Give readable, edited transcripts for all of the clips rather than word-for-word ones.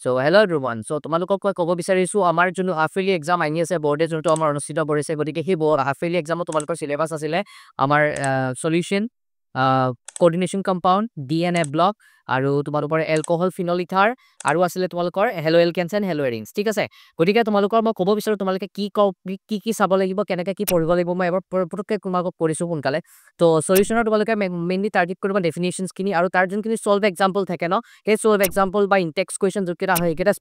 So hello everyone. So তোমালোকক ক'ব বিচাৰিছো আমাৰ যোনটো হাফ ইয়াৰলি এক্সাম আইনি আছে বৰ্ডে যোনটো আমাৰ অনুষ্ঠিত কৰিছে গতিকে সেই হাফ ইয়াৰলি এক্সামত তোমালোকৰ সিলেবাস আছিলে আমাৰ সলিউশন কোঅৰ্ডিনেশন কম্পাউন্ড ডিএনএ ব্লক আৰু তোমালোকৰ এলকহল ফিনল ইথাৰ আৰু আছিলে তোমালোকৰ হেলো এলকেনছ এণ্ড হেলো এৰিংছ ঠিক আছে গতিকে তোমালোকৰ মই ক'ব বিচাৰো তোমালোকে কি চাব লাগিব কেনেকৈ কি পঢ়িব লাগিব মই এবাৰ পটককে তোমালোকক কৰিছো সোনকালে তো সলিউশনৰ তোমালোকে মেইনলি টাৰ্গেট কৰিব ডেফিনেশনছ খিনি আৰু তাৰ যোনখিনি সলভ এক্সাম্পল থাকে ন সেই সলভ এক্সাম্পল বা ইনটেক্স কুৱেশ্যন যোনকেইটা হয় সেইকেইটা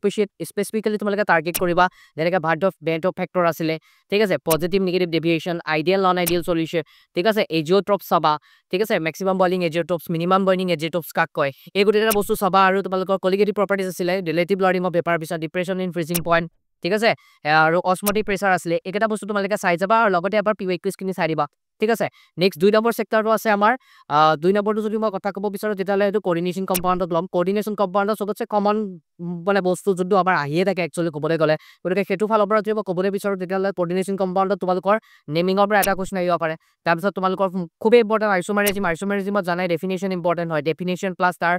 স্পেচিফিকেলি তোমালোকে টাৰ্গেট কৰিবা যেনেকৈ বেণ্ট অফ ফেক্টৰ আছিলে ঠিক আছে positive negative deviation ideal non ideal solution ঠিক আছে এজিঅ'ট্ৰপছ চাবা ঠিক আছে maximum boiling azeotropes minimum boiling azeotropes কাক কয় এই গোটেইকেইটা বস্তু চাবা আৰু তোমালোকৰ কলিগেটিভ প্ৰপাৰ্টিজ আছিলে ৰিলেটিভ লাৰ্নিং অফ পেপাৰ পিছত ডিপ্ৰেশ্যন ইন ফ্ৰিজিং পইণ্ট ঠিক আছে আৰু অসমটিক প্ৰেছাৰ আছিলে এইকেইটা বস্তু তোমালোকে চাই যাবা আৰু লগতে এবাৰ পিউ কুইজখিনি চাই দিবা ঠিক আছে নেক্সট 2 নম্বৰ সেক্টৰটো আছে আমাৰ 2 নম্বৰটো যদি মই কথা ক'ব বিচাৰো তেতিয়াহ'লে এইটো কোঅৰ্ডিনেশন কম্পাউণ্ডত ল'ম কোঅৰ্ডিনেশন কম্পাউণ্ডত সবতছে কমন মানে বস্তু যোনটো আমাৰ আহিয়ে থাকে একচুৱেলি ক'বলৈ গ'লে গতিকে সেইটো ফালৰ পৰা যদি মই ক'বলৈ বিচাৰো তেতিয়াহ'লে কোঅৰ্ডিনেশন কম্পাউণ্ডত তোমালোকৰ নেমিঙৰ পৰা এটা কুৱেশ্যন আহিব পাৰে তাৰপিছত তোমালোকৰ খুবেই ইম্পৰ্টেণ্ট আইচোমেৰিজিমত জানাই ডেফিনেশ্যন ইম্পৰ্টেণ্ট হয় ডেফিনেশ্যন প্লাছ তাৰ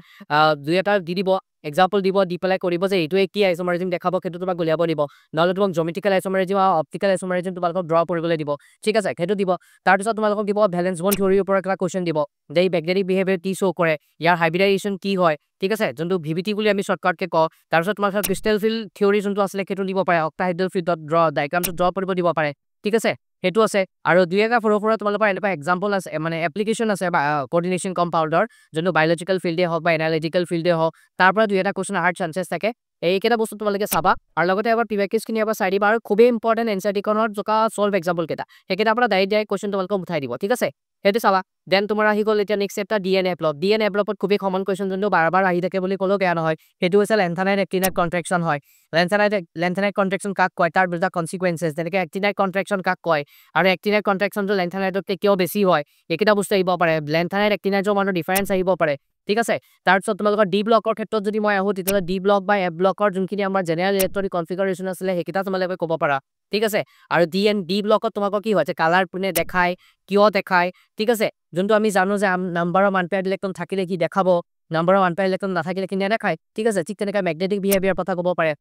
দুই এটা দি দিব এক্সাম্পল দিব দি পেলাই কৰিব যে এইটোৱে কি আইচোমেৰিজিম দেখাব সেইটো তোমাক উলিয়াব দিব নহ'লে তোমাক জমেট্ৰিকেল আইচোমেৰিজিম আৰু অপ্টিকেল আইচোমেৰিজিম তোমালোকক ড্ৰ কৰিবলৈ দিব ঠিক আছে সেইটো দিব তাৰপিছত তোমালোকক দিব ভেলেন্স বণ্ড থিওৰিৰ ওপৰত এটা কুৱেশ্যন দিব যে এই মেগনেটিক বিহেভিয়াৰ কি শ্ব' কৰে ইয়াৰ হাইব্ৰিডাইজেশ্যন কি হয় ঠিক আছে যোনটো ভিভিটি বুলি আমি শ্বৰ্টকাটকে কওঁ তাৰপিছত তোমালোকৰ ক্ৰিষ্টেল ফিল্ড থিওৰি যোনটো আছিলে সেইটো দিব পাৰে অক্টাহাইড্ৰেল ফিল্ডত ডাইগ্ৰামটো ড্ৰ কৰিব দিব পাৰে ঠিক আছে সেইটো আছে আৰু দুই এটা সৰু সৰু তোমালোকৰ এনেকুৱা এক্সাম্পল আছে মানে এপ্লিকেশ্যন আছে বা কোঅৰ্ডিনেশন কম্পাউণ্ডৰ যোনটো বায়'লজিকেল ফিল্ডে হওক বা এনালিটিকেল ফিল্ডে হওক তাৰ পৰা দুই এটা কুৱেশ্যন অহাৰ চান্সেছ থাকে এইকেইটা বস্তু তোমালোকে চাবা আৰু লগতে এবাৰ পিভাইকিছখিনি এবাৰ চাই দিবা আৰু খুবেই ইম্পৰ্টেণ্ট এনচাৰটিখনৰ জকা চল্ভ এক্সাম্পল কেইটা সেইকেইটাৰ পৰা ডাইৰেক্ট কুৱেশ্যন তোমালোকক উঠাই দিব ঠিক আছে সেইটো চাবা দেন তোমাৰ আহি গ'ল এতিয়া নেক্সট চেপ্টাৰ ডিএনএ ব্লকত খুবেই কমন কুৱেশ্যন যোনটো বাৰ আহি থাকে বুলি ক'লেও বেয়া নহয় সেইটো হৈছে লেন্থানাইট এক্টিনাইট কন্ট্ৰেকশ্যন হয় লেন্থানাইট কন্ট্ৰেকশ্যন কাক কয় তাৰ দুটা কনচিকুৱেঞ্চেছ যেনেকৈ এক্টিনাইট কন্ট্ৰেকশ্যন কাক কয় আৰু এক্টিনাইট কন্ট্ৰেকশ্যনটো লেন্থানাইটতকৈ কিয় বেছি হয় এইকেইটা বস্তু আহিব পাৰে লেন্থানাইট এক্টিনাইটৰ মাজৰ ডিফাৰেঞ্চ আহিব পাৰে ঠিক আছে তাৰপিছত তোমালোকৰ ডি ব্লকৰ ক্ষেত্ৰত যদি মই আহোঁ তেতিয়াহ'লে ডি ব্লক বা এফ ব্লকৰ যোনখিনি আমাৰ জেনেৰেল ইলেক্ট্ৰনিক কনফিগাৰেশ্যন আছিলে সেইকেইটা তোমালোকে ক'ব পাৰা ঠিক আছে আৰু ডি ব্লকত তোমালোকৰ কি হয় যে কালাৰ কোনে দেখায় কিয় দেখায় ঠিক আছে যোনটো আমি জানো যে নাম্বাৰ অফ আনপেয়াৰ্ড ইলেক্ট্ৰন থাকিলে কি দেখাব নাম্বাৰ অফ আনপেয়াৰ্ড ইলেক্ট্ৰন নাথাকিলে কি নেদেখায় ঠিক আছে ঠিক তেনেকৈ মেগনেটিক বিহেভিয়াৰ কথা ক'ব পাৰে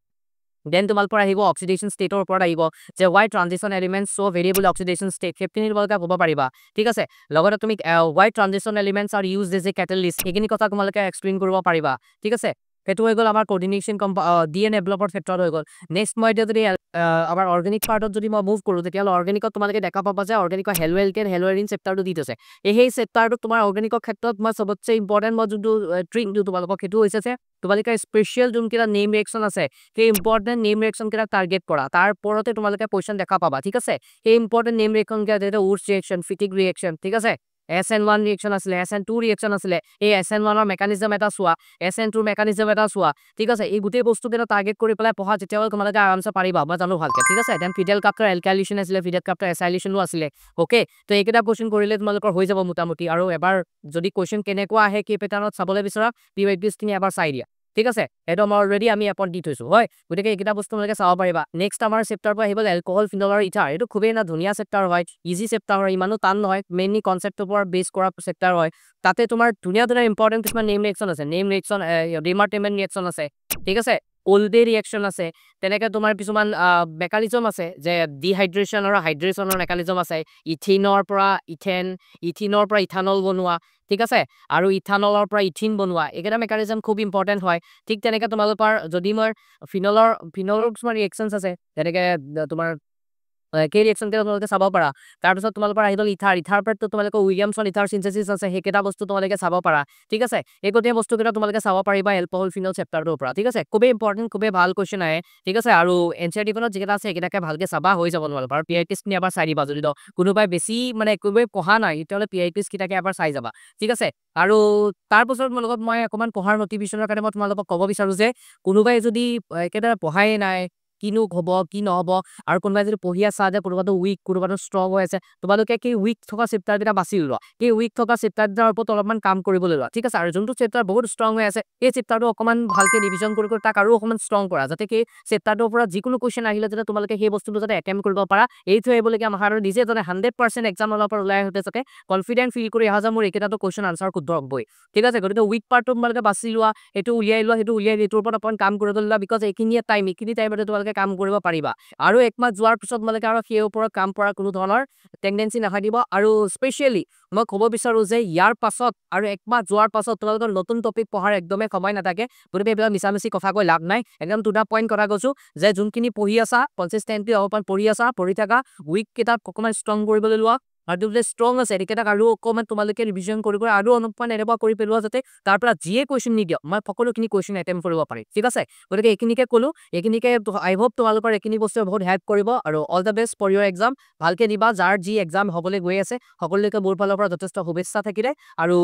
দেন তোমালোকৰ আহিব অক্সিডেশ্যন ষ্টেটৰ ওপৰত আহিব যে why transition elements show' variable oxidation state সেইখিনি তোমালোকে ক'ব পাৰিবা ঠিক আছে লগতে তুমি why transition elements are use as a catalyst সেইখিনি কথা তোমালোকে এক্সপ্লেইন কৰিব পাৰিবা ঠিক আছে সেইটো হৈ গ'ল আমাৰ কোঅৰ্ডিনেশ্যন ডিএনএ ব্লকৰ ক্ষেত্ৰত হৈ গ'ল নেক্সট মই এতিয়া যদি আমাৰ অৰ্গেনিক পাৰ্টত যদি মই মুভ কৰোঁ তেতিয়াহ'লে অৰ্গেনিকত তোমালোকে দেখা পাবা যে অৰ্গেনিকৰ হেলো এলকেন হেলো এৰিন চেপ্টাৰটো দি থৈছে সেই চেপ্টাৰটোত তোমাৰ অৰ্গেনিকৰ ক্ষেত্ৰত মই চবতছে ইম্পৰ্টেণ্ট মই যোনটো ট্ৰিক দিওঁ তোমালোকক সেইটো হৈছে যে তোমালোকে স্পেচিয়েল যোনকেইটা নেম ৰিয়েকশ্যন আছে সেই ইম্পৰ্টেণ্ট নেম ৰিয়েকশ্যন কেইটা টাৰ্গেট কৰা তাৰ ওপৰতে তোমালোকে কুৱেশ্যন দেখা পাবা ঠিক আছে সেই ইম্পৰ্টেণ্ট নেম ৰিয়েকশ্যন কেইটা যেনে উডছ ৰিয়েকশ্যন ফিটিক ৰিয়েকশ্যন ঠিক আছে SN1 ৰিয়েকশ্যন আছিলে SN2 ৰিয়েকশ্যন আছিলে এই SN1ৰ মেকানিজম এটা চোৱা SN2ৰ মেকানিজম এটা চোৱা ঠিক আছে এই গোটেই বস্তুকেইটা টাৰ্গেট কৰি পেলাই পঢ়া তেতিয়াহ'লে তোমালোকে আৰামছে পাৰিবা মই জানো ভালকে ঠিক আছে দেন ফিডেল কাপ্টাৰ এলকাইলেশ্যন আছিলে ফিডেল কাপ্টাৰ এছাইলেশ্যনো আছিলে অ'কে তো এইকেইটা কুৱেশ্যন কৰিলে তোমালোকৰ হৈ যাব মোটামুটি আৰু এবাৰ যদি কুৱেশ্যন কেনেকুৱা আহে কি পেটাৰ্ণত চাবলৈ বিচৰা পিউএইচখিনি এবাৰ চাই দিয়া ঠিক আছে সেইটো মই অলৰেডি আমি এপত দি থৈছোঁ হয় গতিকে এইকেইটা বস্তু তোমালোকে চাব পাৰিবা নেক্সট আমাৰ চেপ্টাৰ পৰা আহিব এলকহল ফিনল আৰু ইথাৰ এইটো খুবেই এটা ধুনীয়া চেপ্টাৰ হয় ইজি চেপ্টাৰ হয় ইমানো টান নহয় মেইনলি কনচেপ্টৰ ওপৰত বেছ কৰা চেপ্টাৰ হয় তাতে তোমাৰ ধুনীয়া ইম্পৰ্টেণ্ট কিছুমান নেম ৰিয়েকশ্যন আছে ৰিমাৰ্টেমেণ্ট ৰিয়েকশ্যন আছে ঠিক আছে কোল্ডে ৰিয়েকশ্যন আছে তেনেকৈ তোমাৰ কিছুমান মেকানিজম আছে যে ডিহাইড্ৰেশ্যন আৰু হাইড্ৰেশ্যনৰ মেকানিজম আছে ইথিনৰ পৰা ইথানল বনোৱা ঠিক আছে আৰু ইথানলৰ পৰা ইথিন বনোৱা এইকেইটা মেকানিজম খুব ইম্পৰ্টেণ্ট হয় ঠিক তেনেকৈ তোমালোকৰ যদি মই ফিনলৰ কিছুমান ৰিয়েকশ্যনছ আছে যেনেকৈ তোমাৰ সেই ৰিয়েকশ্যন কেইটা তোমালোকে চাব পাৰা তাৰপিছত তোমালোকৰ আহি গ'ল ইথাৰ পৰাতো তোমালোকৰ উইলিয়ামছন ইথাৰ চিনথেচিছ আছে সেইকেইটা বস্তু তোমালোকে চাব পাৰা ঠিক আছে এই গোটেই বস্তুকেইটা তোমালোকে চাব পাৰিবা এলকহল ফিনল চেপ্টাৰটোৰ পৰা ঠিক আছে খুবেই ইম্পৰ্টেণ্ট খুবেই ভাল কুৱেশ্যন আহে ঠিক আছে আৰু এনচিআৰটিখনত যিকেইটা আছে সেইকেইটাকে ভালকৈ চাবা হৈ যাব তোমালোকৰ আৰু পিআইকিছখিনি এবাৰ চাই দিবা যদি কোনোবাই বেছি মানে একেবাৰে পঢ়া নাই তেতিয়াহ'লে পিআইকিছকেইটাকে এবাৰ চাই যাবা ঠিক আছে আৰু তাৰপাছত মই অকণমান পঢ়াৰ মটিভেশ্যনৰ কাৰণে মই তোমালোকক ক'ব বিচাৰোঁ যে কোনোবাই যদি একেদৰে পঢ়াই নাই কিনো হ'ব কি নহ'ব আৰু কোনোবাই যদি পঢ়ি আছা যে কোনোবাটো উইক কোনোবাটো ষ্ট্ৰং হৈ আছে তোমালোকে কি উইক থকা চেপ্টাৰ কেইটা বাছি লোৱা কি উইক থকা চেপ্টাৰ কেইটাৰ ওপৰত অলপমান কাম কৰিবলৈ লোৱা ঠিক আছে আৰু যোনটো চেপ্টাৰ বহুত ষ্ট্ৰং হৈ আছে এই চেপ্টাৰটো অকমান ভালকে ৰিভিজন কৰি তাক আৰু অকমান ষ্ট্ৰং কৰা যাতে কি চেপ্টাৰটোৰ পৰা যিকোনো কুৱেশ্যন আহিলে যাতে তোমালোকে সেই বস্তুটো যাতে এটেম্প কৰিব পাৰা এইটো আহিবলগীয়া মাহৰ আৰু নিজে যাতে 100% এক্সাম অলপ ওলাই আহোঁতে যাতে কনফিডেন্ট ফিল কৰি অহা যে মোৰ এইকেইটাটো কুৱেশ্যন আনচাৰ শুদ্ধ হ'বই ঠিক আছে গতিকে উইক পাৰ্টটো তোমালোকে বাছি লোৱা সেইটো উলিয়াই লোৱা সেইটো উলিয়াই এইটোৰ ওপৰত অকমান কাম কৰিবলৈ লোৱা বিকজ এইখিনি টাইমতে তোমালোকে কাম কৰিব পাৰিবা আৰু এক মাহ যোৱাৰ পিছত তোমালোকে আৰু সেই ওপৰত কাম কৰাৰ কোনো ধৰণৰ টেন্ডেন্সি নাথাকিব আৰু স্পেচিয়েলি মই ক'ব বিচাৰো যে ইয়াৰ পাছত আৰু এক মাহ যোৱাৰ পাছত তোমালোকৰ নতুন টপিক পঢ়াৰ একদমেই সময় নাথাকে গতিকে এইবিলাক মিছামিছি কথা কৈ লাভ নাই একদম টু দা পইণ্ট কথা কৈছো যে যোনখিনি পঢ়ি আছা কনচিষ্টেণ্টলি অলপমান পঢ়ি আছা পঢ়ি থাকা উইক কেইটাক অকণমান ষ্ট্ৰং কৰিবলৈ লোৱা আৰু যদি ষ্ট্ৰং আছে এইকেইটাক আৰু অকণমান তোমালোকে ৰিভিজন কৰি আৰু অলপমান এনেকুৱা কৰি পেলোৱা যাতে তাৰ পৰা যিয়ে কুৱেশ্যন নিদিয়ক মই সকলোখিনি কুৱেশ্যন এটেম্প কৰিব পাৰি ঠিক আছে গতিকে এইখিনিকে ক'লো এইখিনিকে আই হোপ তোমালোকৰ এইখিনি বস্তুৱে বহুত হেল্প কৰিব আৰু all the best for your exam ভালকে দিবা যাৰ যি এক্সাম হ'বলৈ গৈ আছে সকলোকে মোৰ ফালৰ পৰা যথেষ্ট শুভেচ্ছা থাকিলে আৰু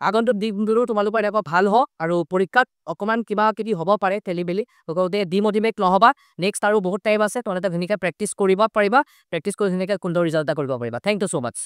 আগন্তুক দিনবোৰো তোমালোকৰ এনেকুৱা ভাল হওক আৰু পৰীক্ষাত অকণমান কিবা কিবি হ'ব পাৰে খেলি মেলি গতিকে ডিমটিভেট নহ'বা নেক্সট আৰু বহুত টাইম আছে তোমালোকে ধুনীয়াকৈ প্ৰেক্টিচ কৰিব পাৰিবা প্ৰেক্টিচ কৰি ধুনীয়াকৈ সুন্দৰ ৰিজাল্ট এটা কৰিব পাৰিবা থেংক ইউ ছ' মাছ